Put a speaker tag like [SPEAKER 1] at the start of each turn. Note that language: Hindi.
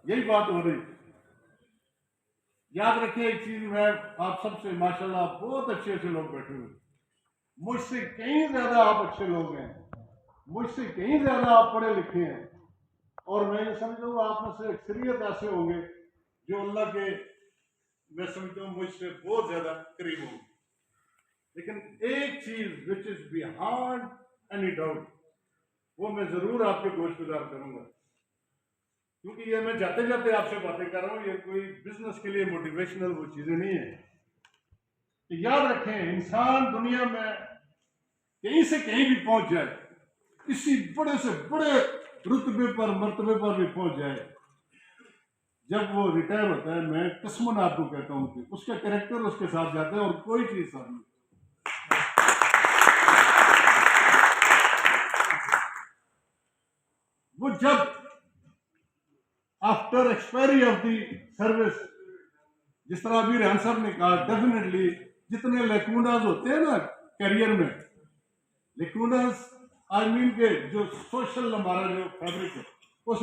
[SPEAKER 1] यही बात हो रही। याद रखिए एक चीज, मैं आप सबसे माशाल्लाह बहुत अच्छे अच्छे लोग बैठे हुए, मुझसे कहीं ज्यादा आप अच्छे लोग हैं, मुझसे कहीं ज्यादा आप पढ़े लिखे हैं, और मैं ये समझता हूँ आप में से अक्सरियत ऐसे होंगे जो अल्लाह के, मैं समझता हूँ मुझसे बहुत ज्यादा करीब होंगे। लेकिन एक चीज which is beyond any doubt, वो मैं जरूर आपके गोशगुजार करूंगा, क्योंकि ये मैं जाते जाते आपसे बातें कर रहा हूँ, ये कोई बिजनेस के लिए मोटिवेशनल वो चीजें नहीं है। तो याद रखें, इंसान दुनिया में कहीं से कहीं भी पहुंच जाए, किसी बड़े से बड़े रुतबे पर मर्तबे पर भी पहुंच जाए, जब वो रिटायर होता है, मैं कसमन आपको कहता हूं कि उसका कैरेक्टर उसके साथ जाता है और कोई चीज साथ नहीं। वो जब after expiry of the service, जिस तरह अभी रेहान साहब ने कहा, डेफिनेटली जितने लेकुंडास होते हैं ना करियर में, लेकुंडास आई मीन के जो सोशल हमारा जो फैब्रिक है, उस